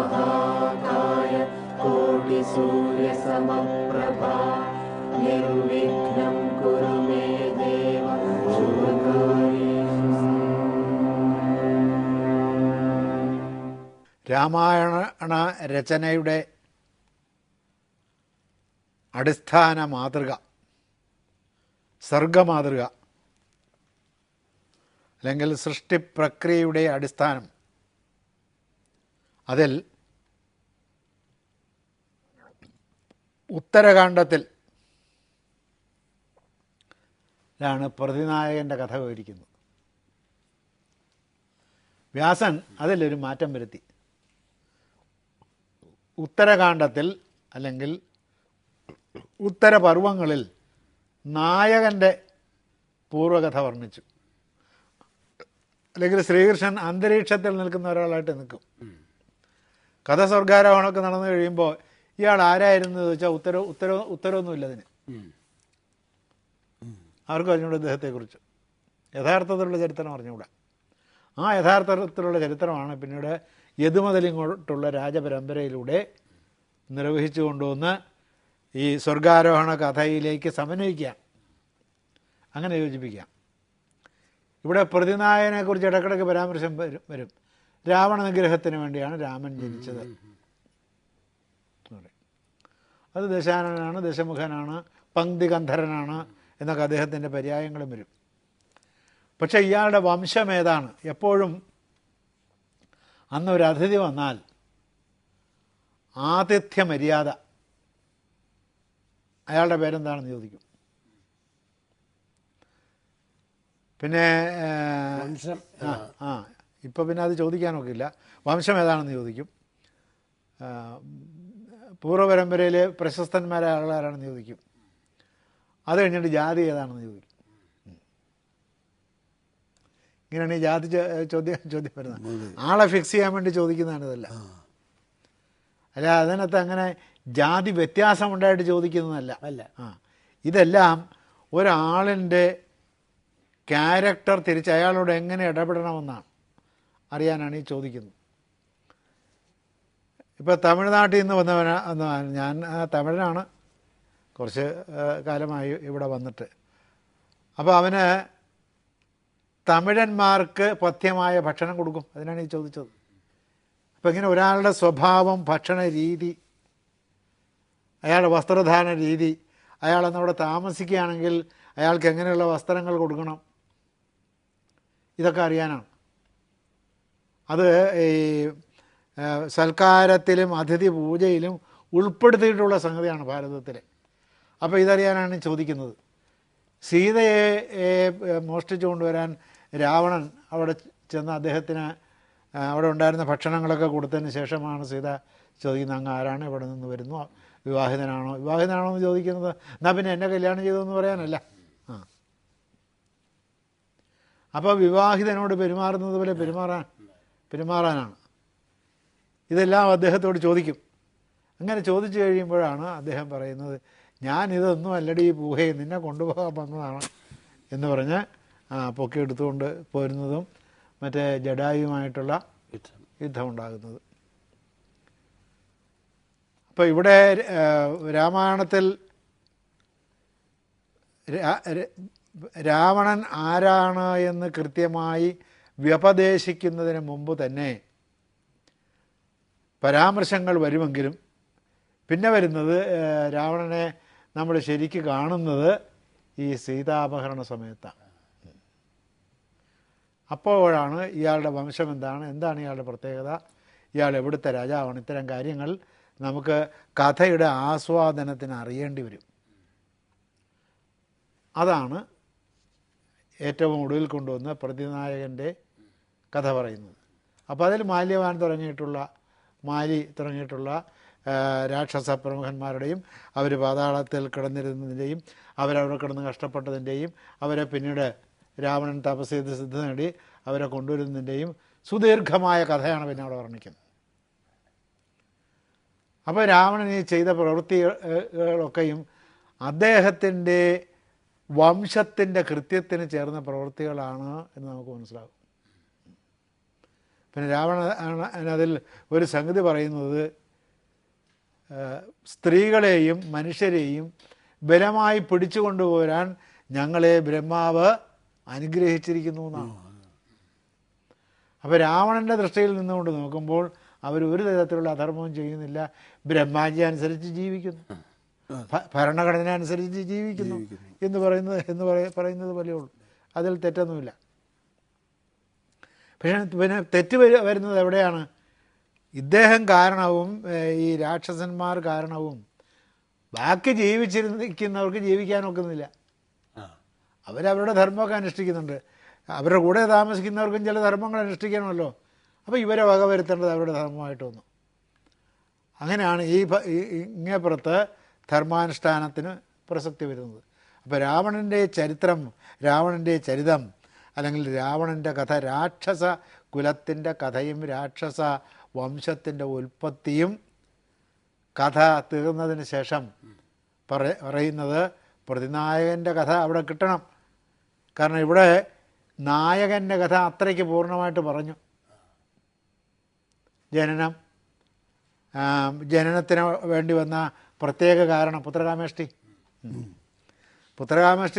महाकाय कोटिसूर्यसमप्रभा निर्विघ्नं कुरु मे देव शुभकार्येषु। രാമായണ രചനയുടെ അടിസ്ഥാന മാതൃക, സർഗമാതൃക അല്ലെങ്കിൽ സൃഷ്ടിപ്രക്രിയയുടെ അടിസ്ഥാനം, അതിൽ ഉത്തരകാണ്ഡത്തിൽ ാണ് പ്രതിനായകൻ്റെ കഥ വിവരിക്കുന്നത്. വ്യാസൻ അതിലൊരു മാറ്റം വരുത്തി. ഉത്തരകാണ്ഡത്തിൽ അല്ലെങ്കിൽ ഉത്തരപർവങ്ങളിൽ നായകൻ്റെ പൂർവ്വകഥ വർണ്ണിച്ചു. അല്ലെങ്കിൽ ശ്രീകൃഷ്ണൻ അന്തരീക്ഷത്തിൽ നിൽക്കുന്ന ഒരാളായിട്ട് നിൽക്കും. കഥ സ്വർഗാരോഹണമൊക്കെ നടന്നു കഴിയുമ്പോൾ ഇയാൾ ആരായിരുന്നു ചോദിച്ചാൽ ഉത്തരവൊന്നുമില്ല അതിന്. ആർക്കും അറിഞ്ഞൂടെ ഇദ്ദേഹത്തെക്കുറിച്ച്. യഥാർത്ഥത്തിലുള്ള ചരിത്രം അറിഞ്ഞുകൂടാ. ആ യഥാർത്ഥത്തിലുള്ള ചരിത്രമാണ് പിന്നീട് യദുമുതലിങ്ങോട്ടുള്ള രാജപരമ്പരയിലൂടെ നിർവഹിച്ചു കൊണ്ടുവന്ന് ഈ സ്വർഗാരോഹണ കഥയിലേക്ക് സമന്വയിക്കാം, അങ്ങനെ യോജിപ്പിക്കാം. ഇവിടെ പ്രതിനായകനെക്കുറിച്ച് ഇടയ്ക്കിടയ്ക്ക് പരാമർശം വരും. രാവണ നിഗ്രഹത്തിന് വേണ്ടിയാണ് രാമൻ ജനിച്ചത്. അത് ദശാനനാണ്, ദശമുഖനാണ്, പങ്ക്തികന്ധരനാണ് എന്നൊക്കെ അദ്ദേഹത്തിൻ്റെ പര്യായങ്ങളും വരും. പക്ഷേ ഇയാളുടെ വംശം ഏതാണ്? എപ്പോഴും അന്നൊരു അതിഥി വന്നാൽ ആതിഥ്യ മര്യാദ, അയാളുടെ പേരെന്താണെന്ന് ചോദിക്കും. പിന്നെ ഇപ്പം പിന്നെ അത് ചോദിക്കാനൊക്കില്ല. വംശം ഏതാണെന്ന് ചോദിക്കും. പൂർവ്വപരമ്പരയിലെ പ്രശസ്തന്മാരായ ആളുകാരാണെന്ന് ചോദിക്കും. അത് കഴിഞ്ഞിട്ട് ജാതി ഏതാണെന്ന് ചോദിക്കും. ഇങ്ങനെയാണ് ഈ ജാതി ചോദ്യം വരുന്നത്. ആളെ ഫിക്സ് ചെയ്യാൻ വേണ്ടി ചോദിക്കുന്നതാണ് ഇതെല്ലാം. അല്ല, അതിനകത്ത് അങ്ങനെ ജാതി വ്യത്യാസമുണ്ടായിട്ട് ചോദിക്കുന്നതല്ല. ഇതെല്ലാം ഒരാളിൻ്റെ ക്യാരക്ടർ തിരിച്ച് അയാളോട് എങ്ങനെ ഇടപെടണമെന്നാണ് അറിയാനാണ് ഈ ചോദിക്കുന്നത്. ഇപ്പോൾ തമിഴ്നാട്ടിൽ നിന്ന് വന്നവനാണ് ഞാൻ. തമിഴനാണ്, കുറച്ച് കാലമായി ഇവിടെ വന്നിട്ട്. അപ്പോൾ അവന് തമിഴന്മാർക്ക് പഥ്യമായ ഭക്ഷണം കൊടുക്കും. അതിനാണ് ഈ ചോദിച്ചത്. അപ്പോൾ ഇങ്ങനെ ഒരാളുടെ സ്വഭാവം, ഭക്ഷണ രീതി, അയാളുടെ വസ്ത്രധാരണ രീതി, അയാളെന്നവിടെ താമസിക്കുകയാണെങ്കിൽ അയാൾക്ക് എങ്ങനെയുള്ള വസ്ത്രങ്ങൾ കൊടുക്കണം, ഇതൊക്കെ അറിയാനാണ്. അത് ഈ സൽക്കാരത്തിലും അതിഥി പൂജയിലും ഉൾപ്പെടുത്തിയിട്ടുള്ള സംഗതിയാണ് ഭാരതത്തിൽ. അപ്പോൾ ഇതറിയാനാണ് ചോദിക്കുന്നത്. സീതയെ മോഷ്ടിച്ചു കൊണ്ടുവരാൻ രാവണൻ അവിടെ ചെന്ന് അദ്ദേഹത്തിന് അവിടെ ഉണ്ടായിരുന്ന ഭക്ഷണങ്ങളൊക്കെ കൊടുത്തതിന് ശേഷമാണ് സീത ചോദിക്കുന്നത്, അങ്ങ് ആരാണ്, ഇവിടെ നിന്ന് വരുന്നു, വിവാഹിതനാണോ എന്ന് ചോദിക്കുന്നത്. എന്നാൽ പിന്നെ എന്നെ കല്യാണം ചെയ്തതെന്ന് പറയാനല്ല. അപ്പോൾ വിവാഹിതനോട് പെരുമാറുന്നത് പോലെ പെരുമാറാനാണ്. ഇതെല്ലാം അദ്ദേഹത്തോട് ചോദിക്കും. അങ്ങനെ ചോദിച്ചു കഴിയുമ്പോഴാണ് അദ്ദേഹം പറയുന്നത്, ഞാനിതൊന്നും അല്ലടി ഈ പൂഹയെ നിന്നെ കൊണ്ടുപോകാൻ വന്നതാണ് എന്ന് പറഞ്ഞ് പൊക്കി എടുത്തുകൊണ്ട് പോരുന്നതും മറ്റേ ജഡായുമായിട്ടുള്ള യുദ്ധമുണ്ടാകുന്നത്. അപ്പോൾ ഇവിടെ രാമായണത്തിൽ രാവണൻ ആരാണ് എന്ന് കൃത്യമായി വ്യപദേശിക്കുന്നതിന് മുമ്പ് തന്നെ പരാമർശങ്ങൾ വരുമെങ്കിലും പിന്നെ വരുന്നത് രാവണനെ നമ്മൾ ശരിക്ക് കാണുന്നത് ഈ സീതാപഹരണ സമയത്താണ്. അപ്പോഴാണ് ഇയാളുടെ വംശം എന്താണ് ഇയാളുടെ പ്രത്യേകത, ഇയാൾ എവിടുത്തെ രാജാവാണ്, ഇത്തരം കാര്യങ്ങൾ നമുക്ക് കഥയുടെ ആസ്വാദനത്തിന് അറിയേണ്ടി വരും. അതാണ് ഏറ്റവും ഒടുവിൽ കൊണ്ടുവന്ന് പ്രതിനായകൻ്റെ കഥ പറയുന്നത്. അപ്പോൾ അതിൽ മാല്യവാൻ തുടങ്ങിയിട്ടുള്ള രാക്ഷസ പ്രമുഖന്മാരുടെയും അവർ പാതാളത്തിൽ കിടന്നിരുന്നതിൻ്റെയും അവരവിടെ കിടന്ന് കഷ്ടപ്പെട്ടതിൻ്റെയും അവരെ പിന്നീട് രാവണൻ തപസ് ചെയ്ത് സിദ്ധ നേടി അവരെ കൊണ്ടുവരുന്നതിൻ്റെയും സുദീർഘമായ കഥയാണ് പിന്നെ അവിടെ വർണ്ണിക്കുന്നത്. അപ്പോൾ രാവണൻ ഈ ചെയ്ത പ്രവൃത്തികളൊക്കെയും അദ്ദേഹത്തിൻ്റെ വംശത്തിൻ്റെ കൃത്യത്തിന് ചേർന്ന പ്രവൃത്തികളാണ് എന്ന് നമുക്ക് മനസ്സിലാകും. പിന്നെ രാവണൻ അതിൽ ഒരു സംഗതി പറയുന്നത് സ്ത്രീകളെയും മനുഷ്യരെയും ബലമായി പിടിച്ചു കൊണ്ടുപോരാൻ ഞങ്ങളെ ബ്രഹ്മാവ് അനുഗ്രഹിച്ചിരിക്കുന്നു എന്നാണ്. അപ്പോൾ രാവണൻ്റെ ദൃഷ്ടിയിൽ നിന്നുകൊണ്ട് നോക്കുമ്പോൾ അവർ ഒരു തരത്തിലുള്ള അധർമ്മവും ചെയ്യുന്നില്ല, ബ്രഹ്മാജ്ഞ അനുസരിച്ച് ജീവിക്കുന്നു, ഭരണഘടന അനുസരിച്ച് ജീവിക്കുന്നു എന്ന് പറയുന്നത് പോലെയേ ഉള്ളൂ. അതിൽ തെറ്റൊന്നുമില്ല. പക്ഷേ പിന്നെ തെറ്റ് വരുന്നത് എവിടെയാണ്? ഇദ്ദേഹം കാരണവും ഈ രാക്ഷസന്മാർ കാരണവും ബാക്കി ജീവിച്ചിരിക്കുന്നവർക്ക് ജീവിക്കാൻ ഒക്കുന്നില്ല. അവരവരുടെ ധർമ്മമൊക്കെ അനുഷ്ഠിക്കുന്നുണ്ട്. അവരുടെ കൂടെ താമസിക്കുന്നവർക്കും ചില ധർമ്മങ്ങൾ അനുഷ്ഠിക്കണമല്ലോ. അപ്പോൾ ഇവരെ വകവരുത്തേണ്ടത് അവരുടെ ധർമ്മമായിട്ട് വന്നു. അങ്ങനെയാണ് ഇങ്ങേപ്പുറത്ത് ധർമാനുഷ്ഠാനത്തിന് പ്രസക്തി വരുന്നത്. അപ്പോൾ രാവണൻ്റെ ചരിതം അല്ലെങ്കിൽ രാവണൻ്റെ കഥ, രാക്ഷസ കുലത്തിൻ്റെ കഥയും രാക്ഷസ വംശത്തിൻ്റെ ഉൽപ്പത്തിയും കഥ തീർന്നതിന് ശേഷം പറയുന്നത് പ്രതിനായകൻ്റെ കഥ അവിടെ കിട്ടണം. കാരണം ഇവിടെ നായകൻ്റെ കഥ അത്രയ്ക്ക് പൂർണ്ണമായിട്ട് പറഞ്ഞു. ജനനത്തിന് വേണ്ടി വന്ന പ്രത്യേക കാരണം പുത്രകാമേഷ്ടി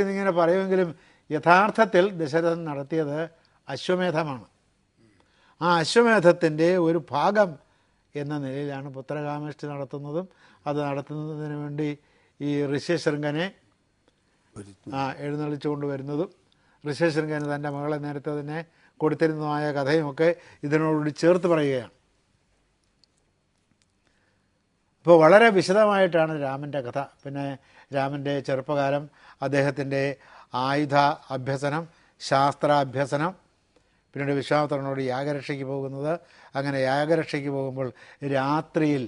എന്നിങ്ങനെ പറയുമെങ്കിലും യഥാർത്ഥത്തിൽ ദശരഥൻ നടത്തിയത് അശ്വമേധമാണ്. ആ അശ്വമേധത്തിൻ്റെ ഒരു ഭാഗം എന്ന നിലയിലാണ് പുത്രകാമേഷ്ടി നടത്തുന്നതും അത് നടത്തുന്നതിന് വേണ്ടി ഈ ഋഷ്യശൃംഖനെ എഴുന്നള്ളിച്ചു കൊണ്ടുവരുന്നതും ഋഷ്യശൃംഖന് തൻ്റെ മകളെ നേരത്തെ തന്നെ കൊടുത്തിരുന്നതുമായ കഥയുമൊക്കെ ഇതിനോടുകൂടി ചേർത്ത് പറയുകയാണ്. ഇപ്പോൾ വളരെ വിശദമായിട്ടാണ് രാമൻ്റെ കഥ. പിന്നെ രാമൻ്റെ ചെറുപ്പകാലം, അദ്ദേഹത്തിൻ്റെ ആയുധ അഭ്യസനം, ശാസ്ത്രാഭ്യസനം, പിന്നീട് വിശ്വാമിത്രനോട് യാഗരക്ഷയ്ക്ക് പോകുന്നത്. അങ്ങനെ യാഗരക്ഷയ്ക്ക് പോകുമ്പോൾ രാത്രിയിൽ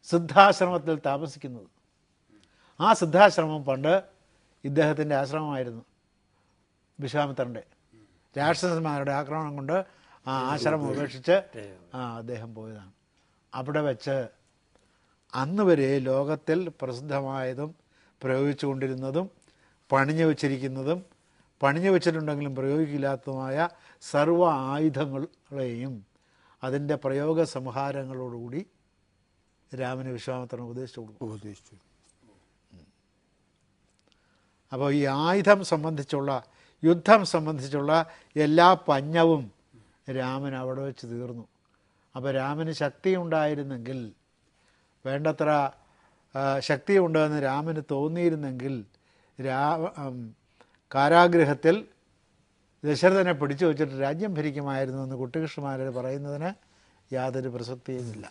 സിദ്ധാശ്രമത്തിൽ താമസിക്കുന്നത്. ആ സിദ്ധാശ്രമം പണ്ട് ഇദ്ദേഹത്തിൻ്റെ ആശ്രമമായിരുന്നു, വിശ്വാമിത്രൻ്റെ. രാക്ഷസന്മാരുടെ ആക്രമണം കൊണ്ട് ആ ആശ്രമം ഉപേക്ഷിച്ച് അദ്ദേഹം പോയതാണ്. അവിടെ വെച്ച് അന്ന് വരെ ലോകത്തിൽ പ്രസിദ്ധമായതും പ്രയോഗിച്ചു കൊണ്ടിരുന്നതും പണിഞ്ഞു വച്ചിരിക്കുന്നതും പണിഞ്ഞു വച്ചിട്ടുണ്ടെങ്കിലും പ്രയോഗിക്കില്ലാത്തതുമായ സർവ്വ ആയുധങ്ങളെയും അതിൻ്റെ പ്രയോഗ സംഹാരങ്ങളോടുകൂടി രാമന് വിശ്വാമിത്രൻ ഉപദേശിച്ചു. അപ്പോൾ ഈ യുദ്ധം സംബന്ധിച്ചുള്ള എല്ലാ പഞ്ഞവും രാമൻ അവിടെ വെച്ച് തീർന്നു. അപ്പോൾ രാമന് ശക്തി ഉണ്ടായിരുന്നെങ്കിൽ, വേണ്ടത്ര ശക്തിയുണ്ടെന്ന് രാമന് തോന്നിയിരുന്നെങ്കിൽ കാരാഗൃഹത്തിൽ ദശരഥനെ പിടിച്ചു വച്ചിട്ട് രാജ്യം ഭരിക്കുമായിരുന്നു എന്ന് കുട്ടികൃഷ്ണമാരർ പറയുന്നതിന് യാതൊരു പ്രസക്തിയുമില്ല.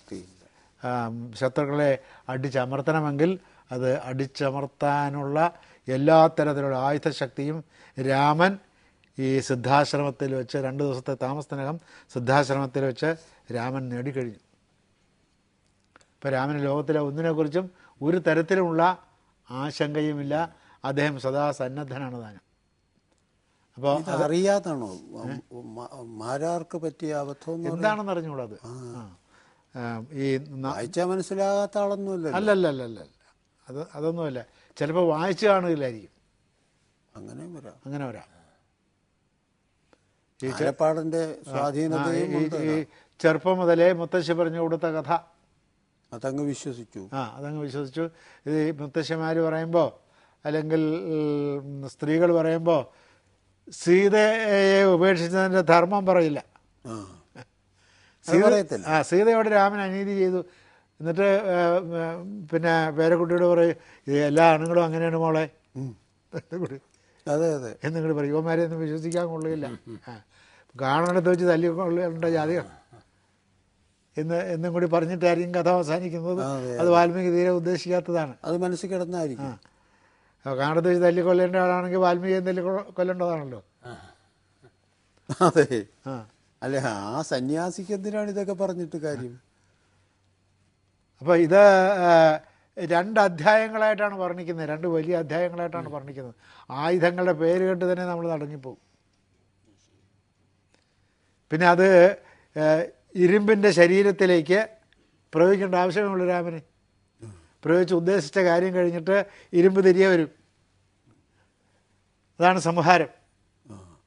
ശത്രുക്കളെ അടിച്ചമർത്തണമെങ്കിൽ അത് അടിച്ചമർത്താനുള്ള എല്ലാ തരത്തിലുള്ള ആയുധശക്തിയും രാമൻ ഈ സിദ്ധാശ്രമത്തിൽ വെച്ച് 2 ദിവസത്തെ താമസത്തിനകം സിദ്ധാശ്രമത്തിൽ വെച്ച് രാമൻ നേടിക്കഴിഞ്ഞു. ഇപ്പോൾ രാമന് ലോകത്തിലെ ഒന്നിനെക്കുറിച്ചും ഒരു തരത്തിലുമുള്ള ആശങ്കയുമില്ല. അദ്ദേഹം സദാ സന്നദ്ധനാണ് താനും. അപ്പോൾ അറിയാതാണോ മാരാർക്ക് പറ്റിയ അബദ്ധം എന്താണെന്ന് അറിഞ്ഞുകൂടാ. ഈ വായിച്ചാൽ മനസ്സിലാകാത്ത ആളൊന്നുമില്ല. അല്ലല്ല അതൊന്നുമല്ല. ചിലപ്പോൾ വായിച്ചു കാണുകയില്ലായിരിക്കും. അങ്ങനെ വരാം. ഈ ചെറുപ്പം മുതലേ മുത്തശ്ശി പറഞ്ഞു കൊടുത്ത കഥ അതങ്ങ് വിശ്വസിച്ചു. ഇത് മുത്തശ്ശിമാർ പറയുമ്പോൾ അല്ലെങ്കിൽ സ്ത്രീകൾ പറയുമ്പോൾ സീതയെ ഉപേക്ഷിച്ചതിൻ്റെ ധർമ്മം പറയില്ല. സീതയോട് രാമൻ അനീതി ചെയ്തു. എന്നിട്ട് പിന്നെ പേരക്കുട്ടിയോട് പറയും, ഇത് എല്ലാ ആണുങ്ങളും അങ്ങനെയാണ് മോളെ എന്നിങ്ങോട്ട് പറയും. യുവന്മാരെ ഒന്നും വിശ്വസിക്കാൻ കൊള്ളില്ല, കാണുന്നിടത്ത് വെച്ച് തല്ലിക്കൊള്ളേണ്ട ജാതിയാണ് എന്നും കൂടി പറഞ്ഞിട്ടായിരിക്കും കഥ അവസാനിക്കുന്നത്. അത് വാൽമീകി തീരെ ഉദ്ദേശിക്കാത്തതാണ്. അത് മനസ്സിൽ കിടന്നായിരിക്കും. കാണത്ത് വെച്ച് തല്ലിക്കൊല്ലേണ്ട ആളാണെങ്കിൽ വാൽമീകിയും തല്ലിക്കൊല്ലേണ്ടതാണല്ലോ. അതെ. അല്ല, ആ സന്യാസിക്ക് എന്തിനാണ് ഇതൊക്കെ പറഞ്ഞിട്ട് കാര്യം? അപ്പോൾ ഇത് 2 അധ്യായങ്ങളായിട്ടാണ് വർണ്ണിക്കുന്നത്. 2 വലിയ അധ്യായങ്ങളായിട്ടാണ് വർണ്ണിക്കുന്നത്. ആയുധങ്ങളുടെ പേര് കേട്ട് തന്നെ നമ്മൾ നടങ്ങിപ്പോകും. പിന്നെ അത് ഇരുമ്പിൻ്റെ ശരീരത്തിലേക്ക് പ്രയോഗിക്കേണ്ട ആവശ്യമുള്ളൂ. രാമന് പ്രയോഗിച്ച് ഉദ്ദേശിച്ച കാര്യം കഴിഞ്ഞിട്ട് ഇരുമ്പ് തിരികെ വരും. അതാണ് സംഹാരം.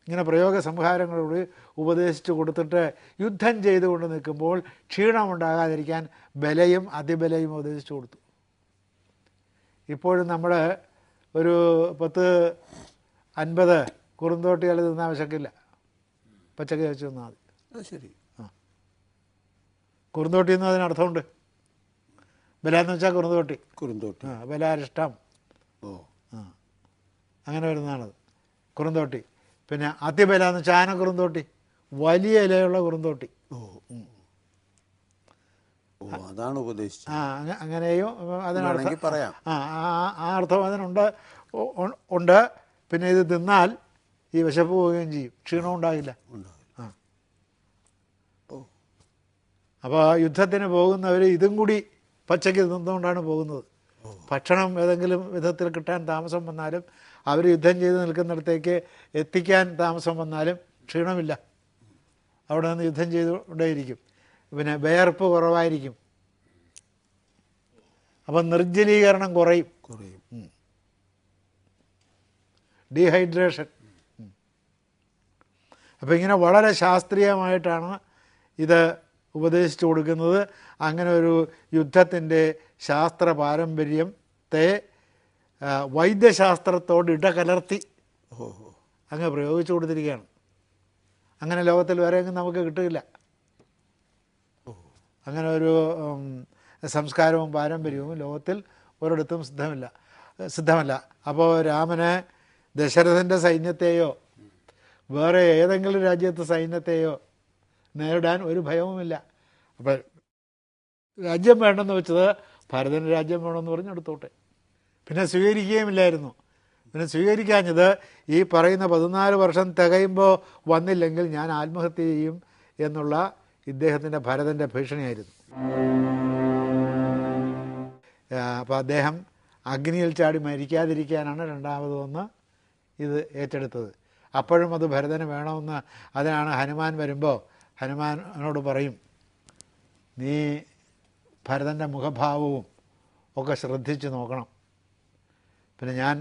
ഇങ്ങനെ പ്രയോഗ സംഹാരങ്ങളോട് ഉപദേശിച്ചു കൊടുത്തിട്ട് യുദ്ധം ചെയ്തുകൊണ്ട് നിൽക്കുമ്പോൾ ക്ഷീണമുണ്ടാകാതിരിക്കാൻ ബലയും അതിബലയും ഉപദേശിച്ചു കൊടുത്തു. ഇപ്പോഴും നമ്മൾ ഒരു 10-50 കുറുന്തോട്ടികൾ തിന്നാൻ വിശക്കില്ല, പച്ചക്കറി വെച്ച് തിന്നാൽ മതി. ശരി. കുറുന്തോട്ടി എന്ന് അതിനർത്ഥമുണ്ട്. ബല എന്ന് വെച്ചാൽ കുറുന്തോട്ടി, ബലാരിഷ്ടം, അങ്ങനെ വരുന്നതാണത് കുറുന്തോട്ടി. പിന്നെ അതിബല എന്ന് വെച്ചാൽ ആന കുറുന്തോട്ടി, വലിയ ഇലയുള്ള കുറുന്തോട്ടി. അതാണ് ഉപദേശിച്ചത്. അങ്ങനെയും അതിനർത്ഥം പറയാം. ആ അർത്ഥം അതിനുണ്ട് ഉണ്ട്. പിന്നെ ഇത് തിന്നാൽ ഈ വിശപ്പ് പോവുകയും ചെയ്യും, ക്ഷീണം ഉണ്ടാകില്ല. അപ്പോൾ യുദ്ധത്തിന് പോകുന്നവർ ഇതും കൂടി പച്ചയ്ക്ക് തിന്നുകൊണ്ടാണ് പോകുന്നത്. ഭക്ഷണം ഏതെങ്കിലും വിധത്തിൽ കിട്ടാൻ താമസം വന്നാലും അവർ യുദ്ധം ചെയ്ത് നിൽക്കുന്നിടത്തേക്ക് എത്തിക്കാൻ താമസം വന്നാലും ക്ഷീണമില്ല, അവിടെ നിന്ന് യുദ്ധം ചെയ്തുകൊണ്ടേയിരിക്കും. പിന്നെ വിയർപ്പ് കുറവായിരിക്കും, അപ്പം നിർജ്ജലീകരണം കുറയും, ഡീഹൈഡ്രേഷൻ. അപ്പോൾ ഇങ്ങനെ വളരെ ശാസ്ത്രീയമായിട്ടാണ് ഇത് ഉപദേശിച്ചു കൊടുക്കുന്നത്. അങ്ങനെ ഒരു യുദ്ധത്തിൻ്റെ ശാസ്ത്ര പാരമ്പര്യത്തെ വൈദ്യശാസ്ത്രത്തോട് ഇടകലർത്തി അങ്ങ് പ്രയോഗിച്ചു കൊടുത്തിരിക്കുകയാണ്. അങ്ങനെ ലോകത്തിൽ വേറെ എങ്ങും നമുക്ക് കിട്ടില്ല. അങ്ങനെ ഒരു സംസ്കാരവും പാരമ്പര്യവും ലോകത്തിൽ ഒരിടത്തും സിദ്ധമല്ല. അപ്പോൾ രാമന് ദശരഥൻ്റെ സൈന്യത്തെയോ വേറെ ഏതെങ്കിലും രാജ്യത്തെ സൈന്യത്തെയോ നേരിടാൻ ഒരു ഭയവുമില്ല. അപ്പം രാജ്യം വേണ്ടെന്ന് വെച്ചത് ഭരതന് രാജ്യം വേണമെന്ന് പറഞ്ഞെടുത്തോട്ടെ. പിന്നെ സ്വീകരിക്കുകയുമില്ലായിരുന്നു. പിന്നെ സ്വീകരിക്കാഞ്ഞത് ഈ പറയുന്ന 14 വർഷം തികയുമ്പോൾ വന്നില്ലെങ്കിൽ ഞാൻ ആത്മഹത്യ ചെയ്യും എന്നുള്ള ഇദ്ദേഹത്തിൻ്റെ ഭരതൻ്റെ ഭീഷണിയായിരുന്നു. അപ്പോൾ അദ്ദേഹം അഗ്നിയിൽ ചാടി മരിക്കാതിരിക്കാനാണ് രണ്ടാമത് വന്ന് ഇത് ഏറ്റെടുത്തത്. അപ്പോഴും അത് ഭരതന് വേണമെന്ന്. അതിനാണ് ഹനുമാൻ വരുമ്പോൾ ഹനുമാനോട് പറയും, നീ ഭരതൻ്റെ മുഖഭാവവും ഒക്കെ ശ്രദ്ധിച്ച് നോക്കണം. പിന്നെ ഞാൻ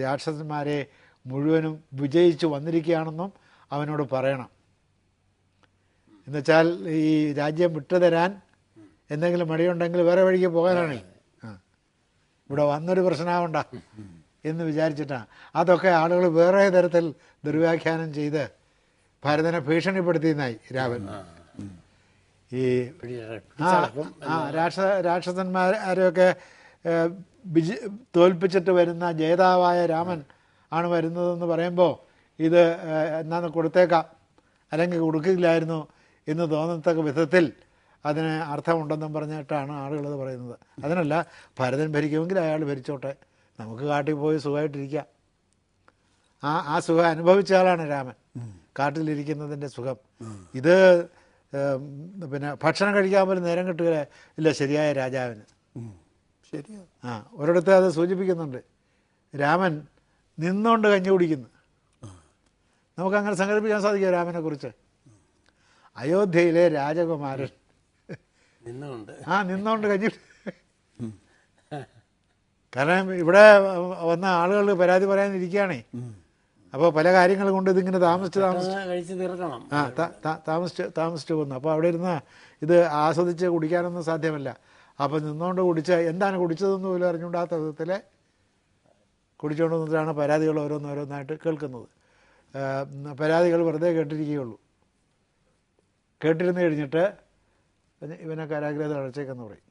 രാക്ഷസന്മാരെ മുഴുവനും വിജയിച്ച് വന്നിരിക്കുകയാണെന്നും അവനോട് പറയണം. എന്നുവെച്ചാൽ ഈ രാജ്യം വിട്ടുതരാൻ എന്തെങ്കിലും മടിയുണ്ടെങ്കിൽ വേറെ വഴിക്ക് പോകാനാണ്. ഇവിടെ വന്നൊരു പ്രശ്നമാവണ്ട എന്ന് വിചാരിച്ചിട്ടാണ്. അതൊക്കെ ആളുകൾ വേറെ തരത്തിൽ ദുർവ്യാഖ്യാനം ചെയ്ത് ഭരതനെ ഭീഷണിപ്പെടുത്തിയെന്നായി രാവൻ. ഈ രാക്ഷസന്മാരെയൊക്കെ തോൽപ്പിച്ചിട്ട് വരുന്ന ജേതാവായ രാമൻ ആണ് വരുന്നതെന്ന് പറയുമ്പോൾ ഇത് എന്നാന്ന് കൊടുത്തേക്കാം, അല്ലെങ്കിൽ കൊടുക്കില്ലായിരുന്നു എന്ന് തോന്നത്തക്ക വിധത്തിൽ അതിന് അർത്ഥമുണ്ടെന്നും പറഞ്ഞിട്ടാണ് ആളുകളത് പറയുന്നത്. അതിനല്ല, ഭരതൻ ഭരിക്കുമെങ്കിൽ അയാൾ ഭരിച്ചോട്ടെ, നമുക്ക് കാട്ടിൽ പോയി സുഖമായിട്ടിരിക്കാം. ആ സുഖം അനുഭവിച്ച ആളാണ് രാമൻ, കാട്ടിലിരിക്കുന്നതിൻ്റെ സുഖം. ഇത് പിന്നെ ഭക്ഷണം കഴിക്കാൻ പോലും നേരം കിട്ടുക ഇല്ല ശരിയായ രാജാവിന്. ശരിയാ. ഒരിടത്ത് അത് സൂചിപ്പിക്കുന്നുണ്ട്, രാമൻ നിന്നുകൊണ്ട് കഞ്ഞി കുടിക്കുന്നു. നമുക്കങ്ങനെ സങ്കല്പിക്കാൻ സാധിക്കുമോ രാമനെ കുറിച്ച്? അയോധ്യയിലെ രാജകുമാരൻ നിന്നുകൊണ്ട് കഞ്ഞി. കാരണം ഇവിടെ വന്ന ആളുകൾ പരാതി പറയാനിരിക്കുകയാണേ. അപ്പോൾ പല കാര്യങ്ങൾ കൊണ്ട് ഇതിങ്ങനെ താമസിച്ച് പോകുന്നു. അപ്പോൾ അവിടെ ഇരുന്ന് ഇത് ആസ്വദിച്ച് കുടിക്കാനൊന്നും സാധ്യമല്ല. അപ്പോൾ നിന്നുകൊണ്ട് കുടിച്ച എന്താണ് കുടിച്ചതെന്ന് പോലും അറിഞ്ഞുകൂടാത്ത വിധത്തിൽ കുടിച്ചുകൊണ്ട് നിന്നിട്ടാണ് പരാതികൾ ഓരോന്നോരോന്നായിട്ട് കേൾക്കുന്നത്. പരാതികൾ വെറുതെ കേട്ടിരിക്കുകയുള്ളൂ. കേട്ടിരുന്ന് കഴിഞ്ഞിട്ട് ഇവനെ കാരാഗ്രഹത്തിൽ അടച്ചേക്കെന്ന് പറയും,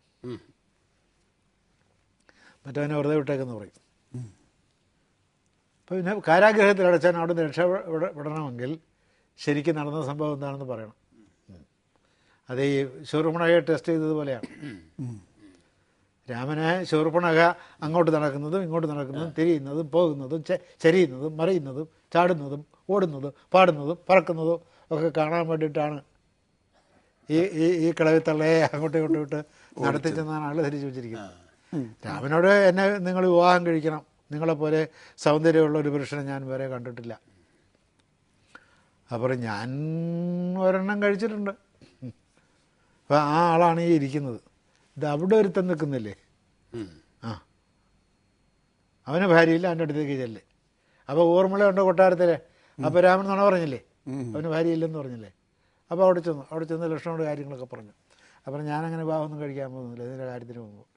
മറ്റവനെ വെറുതെ വിട്ടേക്കെന്ന് പറയും. അപ്പോൾ പിന്നെ കാരാഗ്രഹത്തിൽ അടച്ചാൽ അവിടെ നിന്ന് രക്ഷപ്പെടണമെങ്കിൽ ശരിക്കും നടന്ന സംഭവം എന്താണെന്ന് പറയണം. അത് ഈ ശൂർപ്പണഖയെ ടെസ്റ്റ് ചെയ്തതുപോലെയാണ്. രാമനെ ശൂർപ്പണഖ അങ്ങോട്ട് നടക്കുന്നതും ഇങ്ങോട്ട് നടക്കുന്നതും തിരിയുന്നതും പോകുന്നതും ചരിയുന്നതും മറിയുന്നതും ചാടുന്നതും ഓടുന്നതും പാടുന്നതും പറക്കുന്നതും ഒക്കെ കാണാൻ വേണ്ടിയിട്ടാണ് ഈ കിളവിത്തള്ളയെ അങ്ങോട്ടും ഇങ്ങോട്ടും ഇട്ട് നടത്തിച്ചെന്നാണ് ആൾ ധരിച്ചു വെച്ചിരിക്കുന്നത്. രാമനോട് എന്നെ നിങ്ങൾ വിവാഹം കഴിക്കണം, നിങ്ങളെപ്പോലെ സൗന്ദര്യമുള്ള ഒരു പുരുഷനെ ഞാൻ വേറെ കണ്ടിട്ടില്ല. അപ്പോൾ ഞാൻ ഒരെണ്ണം കഴിച്ചിട്ടുണ്ട്. അപ്പോൾ ആ ആളാണ് ഈ ഇരിക്കുന്നത്. ഇത് അവിടെ ഒരുത്തൻ നിൽക്കുന്നില്ലേ, അവന് ഭാര്യയില്ല, അവൻ്റെ അടുത്തേക്ക് ചെല്ലേ. അപ്പോൾ ഊർമിളയുണ്ട് കൊട്ടാരത്തിലെ, അപ്പോൾ രാമൻ നുണ പറഞ്ഞില്ലേ, അവന് ഭാര്യയില്ലെന്ന് പറഞ്ഞില്ലേ. അപ്പോൾ അവിടെ ചെന്ന് ലക്ഷ്മണോട് കാര്യങ്ങളൊക്കെ പറഞ്ഞു. അപ്പം ഞാനങ്ങനെ വിവാഹമൊന്നും കഴിക്കാൻ പോകുന്നില്ല, ഇതിൻ്റെ കാര്യത്തിന് പോകുമ്പോൾ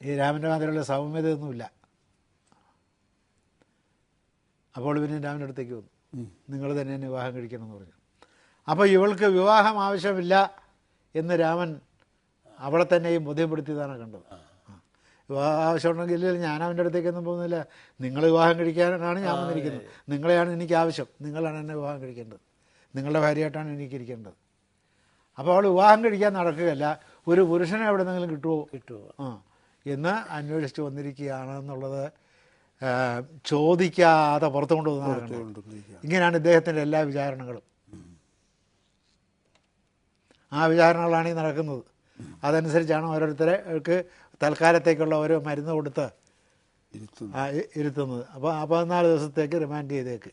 ഈ രാമൻ്റെ മാതിരിയുള്ള സൗമ്യതയൊന്നുമില്ല. അപ്പോൾ പിന്നെ രാമൻ്റെ അടുത്തേക്ക് വന്നു, നിങ്ങൾ തന്നെ എന്നെ വിവാഹം കഴിക്കണമെന്ന് പറഞ്ഞു. അപ്പോൾ ഇവൾക്ക് വിവാഹം ആവശ്യമില്ല എന്ന് രാമൻ അവളെ തന്നെയും ബോധ്യപ്പെടുത്തിയതാണ് കണ്ടത്. വിവാഹം ആവശ്യമുണ്ടെങ്കിൽ ഞാൻ അവൻ്റെ അടുത്തേക്കൊന്നും പോകുന്നില്ല, നിങ്ങൾ വിവാഹം കഴിക്കാനാണ് ഞാൻ വന്നിരിക്കുന്നത്, നിങ്ങളെയാണ് എനിക്ക് ആവശ്യം, നിങ്ങളാണ് എന്നെ വിവാഹം കഴിക്കേണ്ടത്, നിങ്ങളുടെ ഭാര്യയായിട്ടാണ് എനിക്കിരിക്കേണ്ടത്. അപ്പോൾ അവൾ വിവാഹം കഴിക്കാൻ നടക്കുകയല്ല, ഒരു പുരുഷനെ എവിടെ നിന്നെങ്കിലും കിട്ടുമോ എന്ന് അന്വേഷിച്ച് വന്നിരിക്കുകയാണ് എന്നുള്ളത് ചോദിക്കാതെ പുറത്തു കൊണ്ടുവന്നതാണ്. ഇങ്ങനെയാണ് ഇദ്ദേഹത്തിൻ്റെ എല്ലാ വിചാരണകളും. ആ വിചാരണകളാണ് ഈ നടക്കുന്നത്. അതനുസരിച്ചാണ് ഓരോരുത്തർക്ക് തൽക്കാലത്തേക്കുള്ള ഓരോ മരുന്ന് കൊടുത്ത് ഇരുത്തുന്നത്. അപ്പോൾ 14 ദിവസത്തേക്ക് റിമാൻഡ് ചെയ്തേക്ക്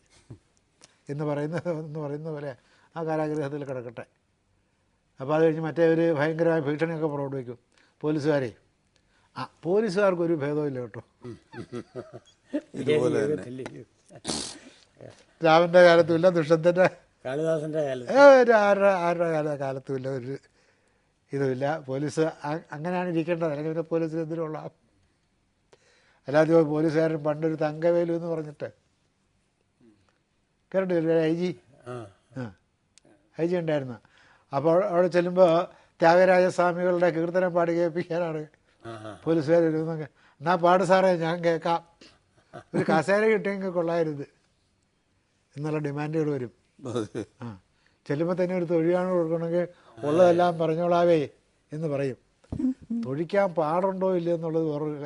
എന്ന് പറയുന്ന പോലെ ആ കാരാഗൃഹത്തിൽ കിടക്കട്ടെ. അപ്പോൾ അത് കഴിഞ്ഞ് മറ്റേ ഒരു ഭയങ്കരമായ ഭീഷണിയൊക്കെ പുറകോട്ട് വയ്ക്കും പോലീസുകാരെ. പോലീസുകാർക്കൊരു ഭേദമില്ല കേട്ടോ. രാമൻ്റെ കാലത്തുമില്ല, ദുഷ്യന്തൻ്റെ കാളിദാസൻ്റെ കാലത്ത് ആരുടെ കാലത്തുമില്ല, ഒരു ഇതുമില്ല. പോലീസ് അങ്ങനെയാണ് ഇരിക്കേണ്ടത്, അല്ലെങ്കിൽ പിന്നെ പോലീസിന് എന്തിനുള്ള. അല്ലാതെ പോലീസുകാരൻ പണ്ടൊരു തങ്കവേലു എന്ന് പറഞ്ഞിട്ട് കേട്ടില്ല, ഐ ജി ഉണ്ടായിരുന്നു. അപ്പോൾ അവിടെ ചെല്ലുമ്പോൾ ത്യാഗരാജസ്വാമികളുടെ കീർത്തനം പാടി കേൾപ്പിക്കാനാണ് പോലീസുകാർ വരുന്നൊക്കെ. എന്നാൽ പാട് സാറേ ഞാൻ കേൾക്കാം, ഒരു കസേര കിട്ടിയെങ്കിൽ കൊള്ളായിരുന്നു എന്നുള്ള ഡിമാൻഡുകൾ വരും. ചെല്ലുമ്പോൾ തന്നെ ഒരു തൊഴിലാണ് കൊടുക്കണമെങ്കിൽ ഉള്ളതെല്ലാം പറഞ്ഞോളാവേ എന്ന് പറയും. തൊഴിക്കാൻ പാടുണ്ടോ ഇല്ലയോ എന്നുള്ളത് വേറൊരു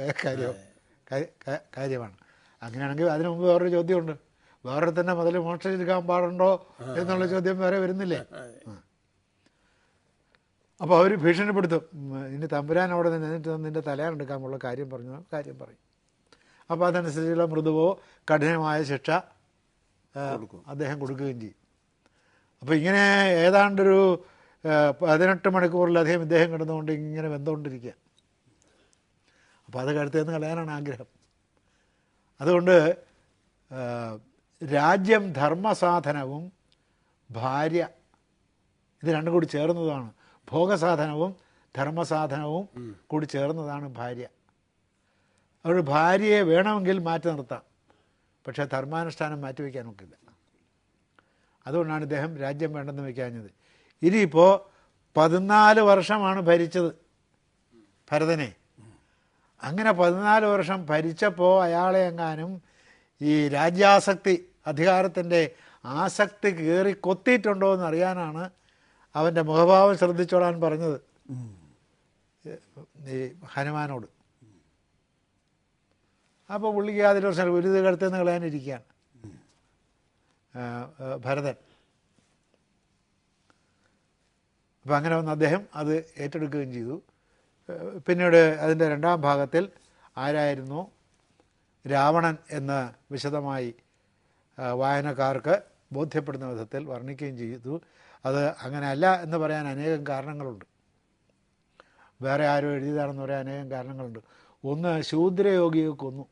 കാര്യമാണ്. അങ്ങനെയാണെങ്കിൽ അതിനു മുമ്പ് വേറൊരു ചോദ്യമുണ്ട്, വേറെ തന്നെ മുതൽ മോഷ്ടിച്ചെടുക്കാൻ പാടുണ്ടോ എന്നുള്ള ചോദ്യം വേറെ വരുന്നില്ലേ. അപ്പോൾ അവർ ഭീഷണിപ്പെടുത്തും, ഇനി തമ്പുരാൻ അവിടെ നിന്നിട്ട് നിൻ്റെ തലയാണെടുക്കാനുള്ള കാര്യം പറയും. അപ്പോൾ അതനുസരിച്ചുള്ള മൃദുവോ കഠിനമായ ശിക്ഷ അദ്ദേഹം കൊടുക്കുകയും ചെയ്യും. അപ്പോൾ ഇങ്ങനെ ഏതാണ്ടൊരു 18 മണിക്കൂറിലധികം ഇദ്ദേഹം കിടന്നുകൊണ്ട് ഇങ്ങനെ വെന്തുകൊണ്ടിരിക്കുക. അപ്പോൾ അത് കഴുത്തേന്ന് കളയാനാണ് ആഗ്രഹം. അതുകൊണ്ട് രാജ്യം ധർമ്മസാധനവും ഭാര്യ ഇത് രണ്ടും കൂടി ചേർന്നതാണ്. ഭോഗസാധനവും ധർമ്മസാധനവും കൂടി ചേർന്നതാണ് ഭാര്യ. അതുകൊണ്ട് ഭാര്യയെ വേണമെങ്കിൽ മാറ്റി നിർത്താം, പക്ഷേ ധർമാനുഷ്ഠാനം മാറ്റിവെക്കാൻ നോക്കില്ല. അതുകൊണ്ടാണ് ഇദ്ദേഹം രാജ്യം വേണ്ടെന്ന് വയ്ക്കാഞ്ഞത്. ഇനിയിപ്പോൾ 14 വർഷമാണ് ഭരിച്ചത് ഭരതനെ. അങ്ങനെ 14 വർഷം ഭരിച്ചപ്പോൾ അയാളെ എങ്ങാനും ഈ രാജ്യാസക്തി, അധികാരത്തിൻ്റെ ആസക്തി കയറി കൊത്തിയിട്ടുണ്ടോ എന്ന് അറിയാനാണ് അവൻ്റെ മുഖഭാവം ശ്രദ്ധിച്ചോളാൻ പറഞ്ഞത് ഈ ഹനുമാനോട്. അപ്പോൾ പുള്ളിക്ക് യാതൊരു പ്രശ്നം, ഒരു കടുത്തെന്ന് കളയാനിരിക്കുകയാണ് ഭരതൻ. അപ്പം അങ്ങനെ വന്ന് അദ്ദേഹം അത് ഏറ്റെടുക്കുകയും ചെയ്തു. പിന്നീട് അതിൻ്റെ 2ാം ഭാഗത്തിൽ ആരായിരുന്നു രാവണൻ എന്ന് വിശദമായി വായനക്കാർക്ക് ബോധ്യപ്പെടുന്ന വിധത്തിൽ വർണ്ണിക്കുകയും ചെയ്തു. അത് അങ്ങനെയല്ല എന്ന് പറയാൻ അനേകം കാരണങ്ങളുണ്ട്, വേറെ ആരോ എഴുതിയതാണെന്ന് പറയാൻ അനേകം കാരണങ്ങളുണ്ട്. ഒന്ന്, ശൂദ്രയോഗിയെ കൊന്നു.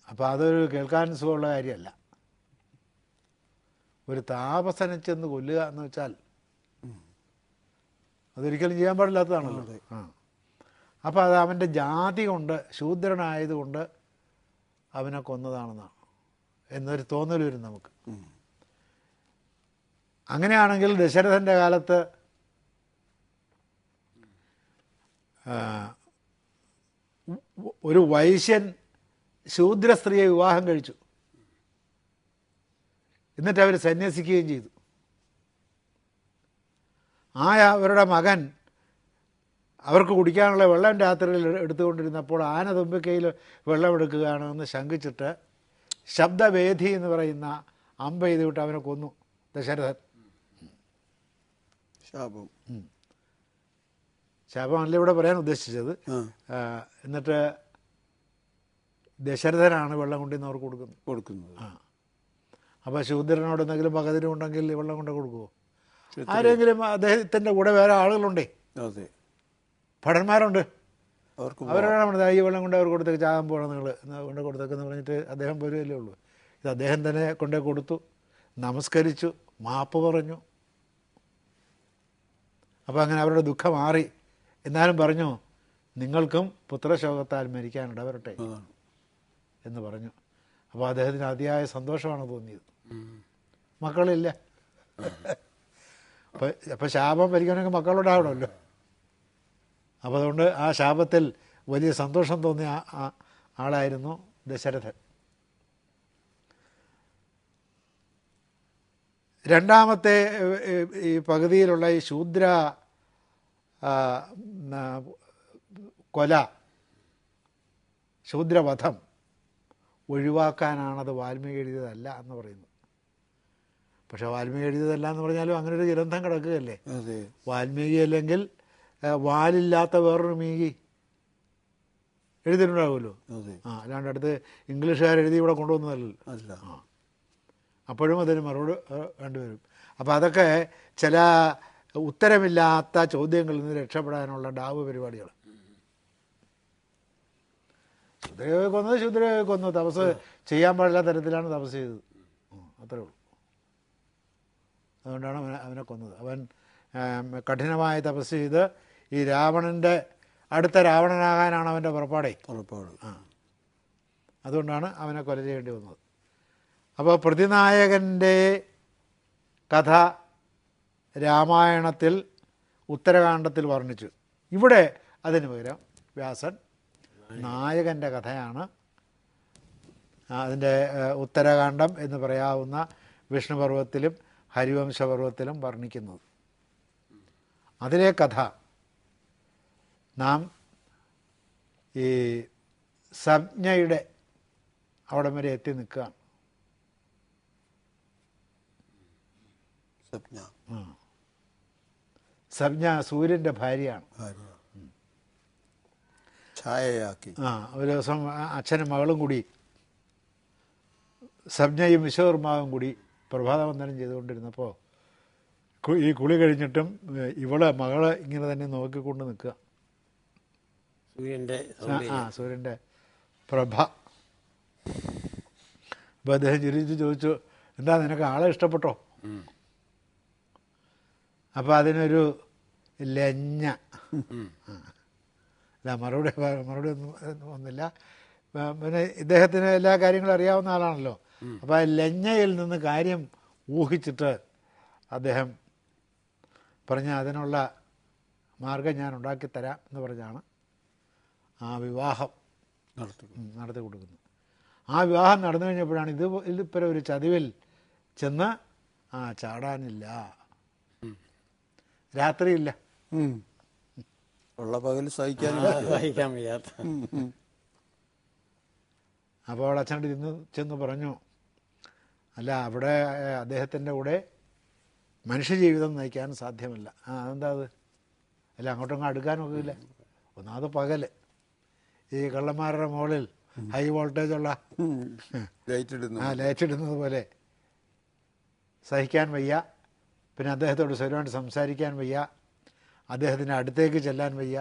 അപ്പോൾ അതൊരു കേൾക്കാൻ സുഖമുള്ള കാര്യമല്ല. ഒരു താപസനെ ചെന്ന് കൊല്ലുക എന്ന് വെച്ചാൽ അതൊരിക്കലും ചെയ്യാൻ പാടില്ലാത്തതാണല്ലോ. അപ്പോൾ അത് അവൻ്റെ ജാതി കൊണ്ട്, ശൂദ്രനായതുകൊണ്ട് അവനെ കൊന്നതാണെന്നാണ് എന്നൊരു തോന്നൽ വരും നമുക്ക്. അങ്ങനെയാണെങ്കിൽ ദശരഥൻ്റെ കാലത്ത് ഒരു വൈശ്യൻ ശൂദ്ര സ്ത്രീയെ വിവാഹം കഴിച്ചു, എന്നിട്ട് അവർ സന്യസിക്കുകയും ചെയ്തു. അവരുടെ മകൻ അവർക്ക് കുടിക്കാനുള്ള വെള്ളം രാത്രിയിൽ എടുത്തുകൊണ്ടിരുന്നപ്പോൾ ആന തുമ്പിക്കൈയിൽ വെള്ളമെടുക്കുകയാണെന്ന് ശങ്കിച്ചിട്ട് ശബ്ദവേദി എന്ന് പറയുന്ന അമ്പ ചെയ്ത് വിട്ട് അവനെ കൊന്നു ദശരഥൻ. ശാപമല്ല ഇവിടെ പറയാൻ ഉദ്ദേശിച്ചത്. എന്നിട്ട് ദശരഥനാണ് വെള്ളം കൊണ്ടുവന്ന് അവർക്ക് കൊടുക്കുന്നത്. അപ്പോൾ ശൂദ്രനോട് എന്തെങ്കിലും പകതിരും ഉണ്ടെങ്കിൽ വെള്ളം കൊണ്ട് കൊടുക്കുമോ? ആരെങ്കിലും അദ്ദേഹത്തിൻ്റെ കൂടെ വേറെ ആളുകളുണ്ടേ, ഭടന്മാരുണ്ട്, അവർക്ക് അവരാണ് പറഞ്ഞത് ഈ വെള്ളം കൊണ്ട് അവർ കൊടുത്തേക്ക് ചാകാൻ പോകണം നിങ്ങൾ കൊണ്ട് കൊടുത്തേക്കെന്ന് പറഞ്ഞിട്ട് അദ്ദേഹം പോരുകയല്ലേ ഉള്ളൂ. ഇത് അദ്ദേഹം തന്നെ കൊണ്ടേ കൊടുത്തു, നമസ്കരിച്ചു, മാപ്പ് പറഞ്ഞു. അപ്പോൾ അങ്ങനെ അവരുടെ ദുഃഖം മാറി. എന്നാലും പറഞ്ഞു നിങ്ങൾക്കും പുത്രശോകത്താൽ മരിക്കാൻ ഇടവരട്ടെ എന്ന് പറഞ്ഞു. അപ്പോൾ അദ്ദേഹത്തിന് അതിയായ സന്തോഷമാണ് തോന്നിയത്. മക്കളില്ല. അപ്പം ശാപം ഭരിക്കണമെങ്കിൽ മക്കളുണ്ടാവണമല്ലോ. അപ്പോൾ അതുകൊണ്ട് ആ ശാപത്തിൽ വലിയ സന്തോഷം തോന്നിയ ആളായിരുന്നു ദശരഥൻ. രണ്ടാമത്തെ ഈ പകുതിയിലുള്ള ഈ ശൂദ്ര കൊല, ശൂദ്രവധം ഒഴിവാക്കാനാണത് വാൽമീകി എഴുതിയതല്ല എന്ന് പറയുന്നു. പക്ഷെ വാൽമീകി എഴുതിയതല്ല എന്ന് പറഞ്ഞാലും അങ്ങനെ ഒരു ഗ്രന്ഥം കിടക്കുകയല്ലേ. വാൽമീകി അല്ലെങ്കിൽ വാലില്ലാത്ത വേറൊരു മീകി എഴുതിയിട്ടുണ്ടാവുമല്ലോ. അല്ലാണ്ട് അടുത്ത് ഇംഗ്ലീഷുകാരെഴുതി ഇവിടെ കൊണ്ടുവന്നതല്ല. അപ്പോഴും അതിന് മറുപടി വേണ്ടിവരും. അപ്പോൾ അതൊക്കെ ചില ഉത്തരമില്ലാത്ത ചോദ്യങ്ങളിൽ നിന്ന് രക്ഷപ്പെടാനുള്ള ഡാവ് പരിപാടികൾ. ശൂദ്രയെ കൊന്നത് ശൂദ്രയെ കൊന്നു, തപസ് ചെയ്യാൻ പാടില്ലാത്ത തരത്തിലാണ് തപസ് ചെയ്തത്, അത്രേ ഉള്ളൂ. അതുകൊണ്ടാണ് അവനെ കൊന്നത്. അവൻ കഠിനമായ തപസ് ചെയ്ത് ഈ രാവണൻ്റെ അടുത്ത രാവണനാകാനാണ് അവൻ്റെ പുറപ്പാട്. അതുകൊണ്ടാണ് അവനെ കൊല ചെയ്യേണ്ടി വന്നത്. അപ്പോൾ പ്രതിനായകൻ്റെ കഥ രാമായണത്തിൽ ഉത്തരകാണ്ഡത്തിൽ വർണ്ണിച്ചു. ഇവിടെ അതിന് പകരം വ്യാസൻ നായകൻ്റെ കഥയാണ് അതിൻ്റെ ഉത്തരകാണ്ഡം എന്ന് പറയാവുന്ന വിഷ്ണുപർവ്വത്തിലും ഹരിവംശപർവ്വത്തിലും വർണ്ണിക്കുന്നത്. അതിലെ കഥ നാം ഈ സംജ്ഞയുടെ അവിടം വരെ എത്തി നിൽക്കുകയാണ്. സംജ്ഞ സൂര്യൻ്റെ ഭാര്യയാണ്. ഛായയാക്കി ഒരു ദിവസം അച്ഛനും മകളും കൂടി, സംജ്ഞയും വിശ്വകർമാവും കൂടി പ്രഭാതവന്ദനം ചെയ്തുകൊണ്ടിരുന്നപ്പോൾ ഈ കുളി കഴിഞ്ഞിട്ടും മകള് ഇങ്ങനെ തന്നെ നോക്കിക്കൊണ്ട് നിൽക്കുക. സൂര്യൻ്റെ പ്രഭ. അപ്പോൾ അദ്ദേഹം ചിരിച്ച് ചോദിച്ചു, എന്താ നിനക്ക് ആളെ ഇഷ്ടപ്പെട്ടോ? അപ്പോൾ അതിനൊരു ലജ്ഞ. അല്ല, മറുപടി ഒന്നുമില്ല. പിന്നെ ഇദ്ദേഹത്തിന് എല്ലാ കാര്യങ്ങളും അറിയാവുന്ന ആളാണല്ലോ. അപ്പോൾ ആ ലജ്ഞയിൽ നിന്ന് കാര്യം ഊഹിച്ചിട്ട് അദ്ദേഹം പറഞ്ഞ അതിനുള്ള മാർഗം ഞാൻ ഉണ്ടാക്കിത്തരാം എന്ന് പറഞ്ഞാണ് ആ വിവാഹം നടത്തി കൊടുക്കുന്നത്. ആ വിവാഹം നടന്നു കഴിഞ്ഞപ്പോഴാണ് ഇതിപ്പോൾ ഒരു ചതിവിൽ ചെന്ന് ചാടാനില്ല, രാത്രിയില്ല, ഉള്ള പകൽ സഹിക്കാൻ വയ്യാത്ത. അപ്പോൾ അവൾ അച്ഛനോട് ചെന്ന് പറഞ്ഞു, അല്ല അവിടെ അദ്ദേഹത്തിൻ്റെ കൂടെ മനുഷ്യജീവിതം നയിക്കാൻ സാധ്യമല്ല. അതെന്താ അത്? അല്ല അങ്ങോട്ടും അടുക്കാനൊക്കെ ഇല്ല. ഒന്നാമത് പകൽ ഈ കള്ളന്മാരുടെ മുകളിൽ ഹൈ വോൾട്ടേജുള്ള ലൈറ്റ് ഇടുന്നത് പോലെ സഹിക്കാൻ വയ്യ. പിന്നെ അദ്ദേഹത്തോട് സ്വരമായിട്ട് സംസാരിക്കാൻ വയ്യ, അദ്ദേഹത്തിൻ്റെ അടുത്തേക്ക് ചെല്ലാൻ വയ്യ.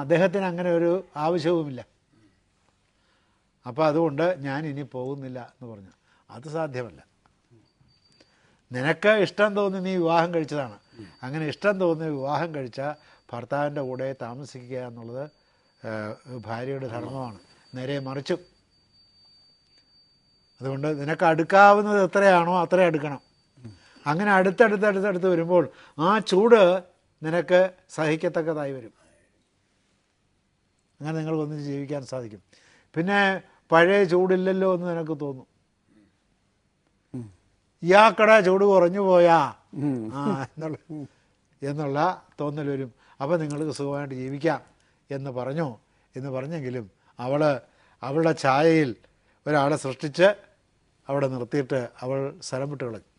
അദ്ദേഹത്തിന് അങ്ങനെ ഒരു ആവശ്യവുമില്ല. അപ്പോൾ അതുകൊണ്ട് ഞാൻ ഇനി പോകുന്നില്ല എന്ന് പറഞ്ഞു. അത് സാധ്യമല്ല. നിനക്ക് ഇഷ്ടം തോന്നി നീ വിവാഹം കഴിച്ചതാണ്. അങ്ങനെ ഇഷ്ടം തോന്നി വിവാഹം കഴിച്ച ഭർത്താവിൻ്റെ കൂടെ താമസിക്കുക എന്നുള്ളത് ഭാര്യയുടെ ധർമ്മമാണ്. നേരെ മറിച്ചും. അതുകൊണ്ട് നിനക്ക് അടുക്കാവുന്നത് എത്രയാണോ അത്രയും അടുക്കണം. അങ്ങനെ അടുത്തടുത്ത് വരുമ്പോൾ ആ ചൂട് നിനക്ക് സഹിക്കത്തക്കതായി വരും. അങ്ങനെ നിങ്ങൾക്കൊന്നിച്ച് ജീവിക്കാൻ സാധിക്കും. പിന്നെ പഴയ ചൂടില്ലല്ലോ എന്ന് നിനക്ക് തോന്നും. ഇയാക്കടെ ചൂട് കുറഞ്ഞു പോയാ എന്നുള്ള തോന്നൽ വരും. അപ്പോൾ നിങ്ങൾക്ക് സുഖമായിട്ട് ജീവിക്കാം എന്ന് പറഞ്ഞെങ്കിലും അവളുടെ ഛായയിൽ ഒരാളെ സൃഷ്ടിച്ച് അവിടെ നിർത്തിയിട്ട് അവൾ സ്ഥലം വിട്ട് കളഞ്ഞു.